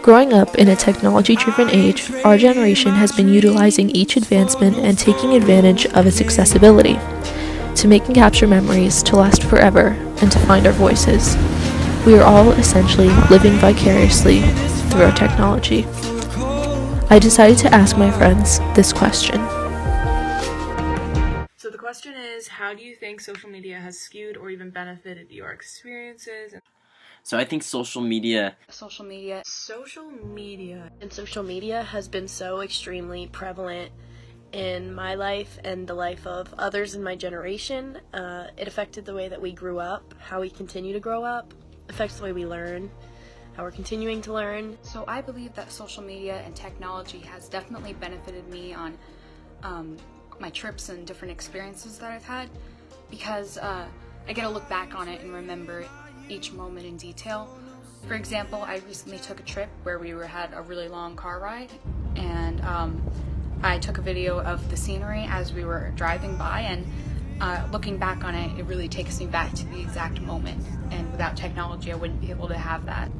Growing up in a technology-driven age, our generation has been utilizing each advancement and taking advantage of its accessibility to make and capture memories to last forever and to find our voices. We are all essentially living vicariously through our technology. I decided to ask my friends this question. So the question is, how do you think social media has skewed or even benefited your experiences? So I think social media And social media has been so extremely prevalent in my life and the life of others in my generation. It affected the way that we grew up, how we continue to grow up, affects the way we learn, how we're continuing to learn. So I believe that social media and technology has definitely benefited me on my trips and different experiences that I've had, because I get to look back on it and remember each moment in detail. For example, I recently took a trip where we had a really long car ride, and I took a video of the scenery as we were driving by, and looking back on it, it really takes me back to the exact moment, and without technology I wouldn't be able to have that.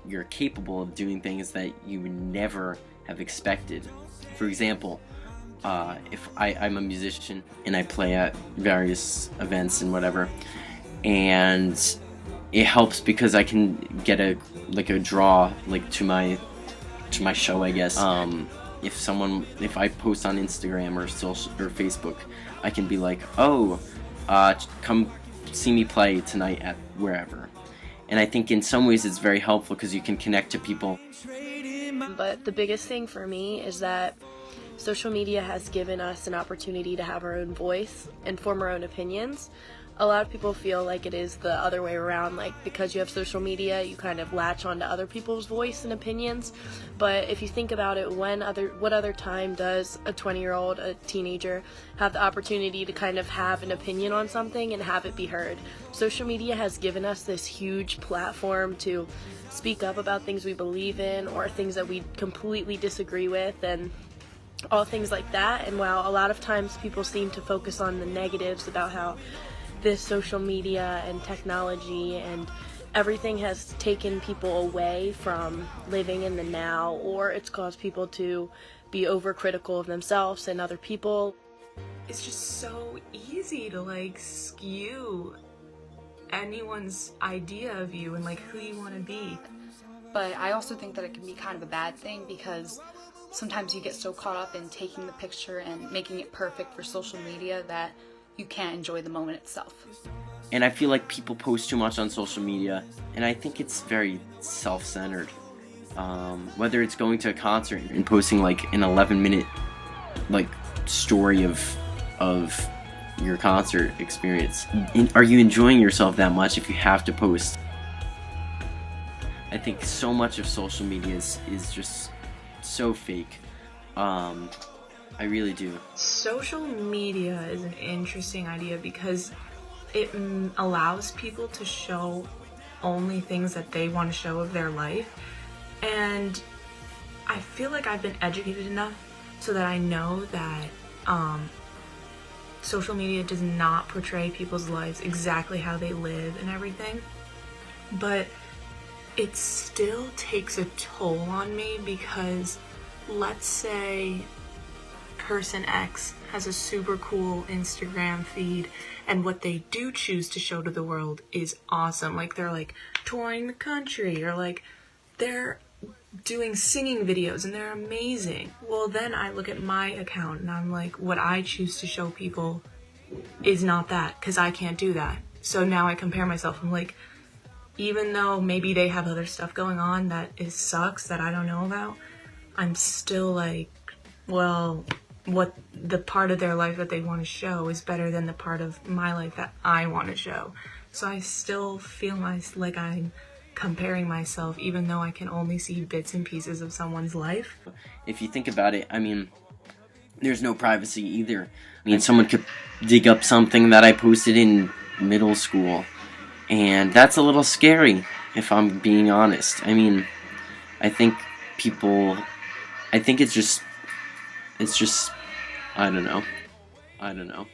you're capable of doing things that you would never have expected. For example, if I'm a musician and I play at various events and whatever, and it helps because I can get a draw to my show, I guess. If I post on Instagram or social or Facebook, I can be like, oh, come see me play tonight at wherever. And I think in some ways it's very helpful because you can connect to people. But the biggest thing for me is that social media has given us an opportunity to have our own voice and form our own opinions. A lot of people feel like it is the other way around, like because you have social media you kind of latch onto other people's voice and opinions. But if you think about it, what other time does a 20-year-old, a teenager, have the opportunity to kind of have an opinion on something and have it be heard? Social media has given us this huge platform to speak up about things we believe in or things that we completely disagree with, and all things like that. And while a lot of times people seem to focus on the negatives about how this social media and technology and everything has taken people away from living in the now, or it's caused people to be overcritical of themselves and other people. It's just so easy to skew anyone's idea of you and who you want to be. But I also think that it can be kind of a bad thing, because sometimes you get so caught up in taking the picture and making it perfect for social media that you can't enjoy the moment itself. And I feel like people post too much on social media, and I think it's very self-centered. Whether it's going to a concert and posting an 11-minute story of your concert experience. Are you enjoying yourself that much if you have to post? I think so much of social media is just so fake. I really do. Social media is an interesting idea because it allows people to show only things that they want to show of their life. And I feel like I've been educated enough so that I know that social media does not portray people's lives exactly how they live and everything. But it still takes a toll on me because let's say person X has a super cool Instagram feed, and what they do choose to show to the world is awesome. They're touring the country, or they're doing singing videos and they're amazing. Well, then I look at my account and I'm like, what I choose to show people is not that, because I can't do that. So now I compare myself. I'm like, even though maybe they have other stuff going on that sucks that I don't know about, I'm still well, what the part of their life that they want to show is better than the part of my life that I want to show. So I still feel like I'm comparing myself, even though I can only see bits and pieces of someone's life. If you think about it, there's no privacy either. Someone could dig up something that I posted in middle school, and that's a little scary, if I'm being honest. I think it's just, I don't know.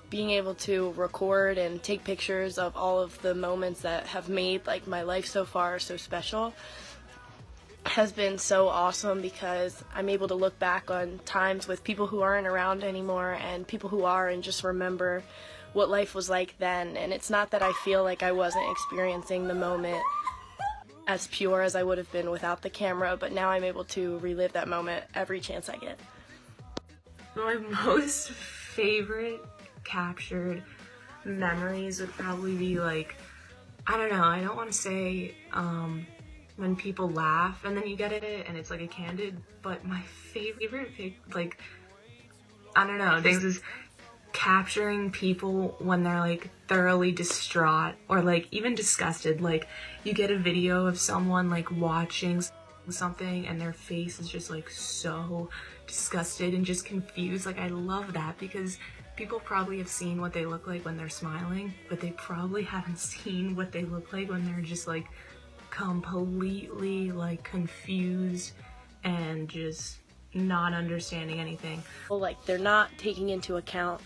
Being able to record and take pictures of all of the moments that have made my life so far so special has been so awesome because I'm able to look back on times with people who aren't around anymore and people who are, and just remember what life was like then. And it's not that I feel like I wasn't experiencing the moment as pure as I would have been without the camera, but now I'm able to relive that moment every chance I get. My most favorite captured memories would probably be like, I don't know, I don't want to say when people laugh and then you get it and it's like a candid, but my favorite like, I don't know, things is capturing people when they're like thoroughly distraught or like even disgusted. Like you get a video of someone like watching something and their face is just like so disgusted and just confused. Like I love that because people probably have seen what they look like when they're smiling, but they probably haven't seen what they look like when they're just like completely like confused and just not understanding anything. Well, like they're not taking into account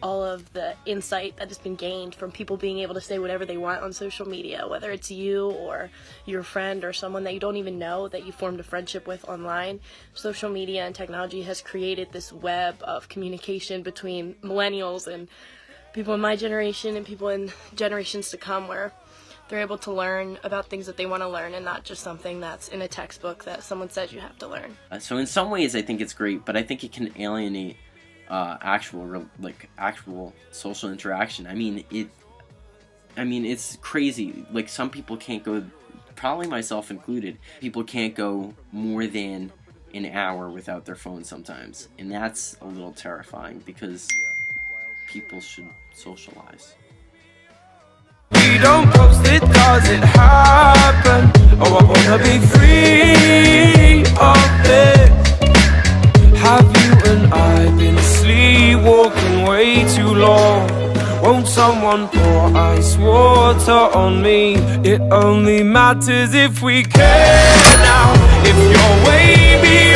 all of the insight that has been gained from people being able to say whatever they want on social media, whether it's you or your friend or someone that you don't even know that you formed a friendship with online. Social media and technology has created this web of communication between millennials and people in my generation and people in generations to come, where they're able to learn about things that they want to learn and not just something that's in a textbook that someone says you have to learn. So in some ways I think it's great, but I think it can alienate actual social interaction. I mean, it's crazy. Like some people can't go, probably myself included, people can't go more than an hour without their phone sometimes. And that's a little terrifying because people should socialize. We don't post it cause it happened. Oh, I wanna be free of it. Have you and I been sleepwalking way too long? Won't someone pour ice water on me? It only matters if we care now. If you're wavy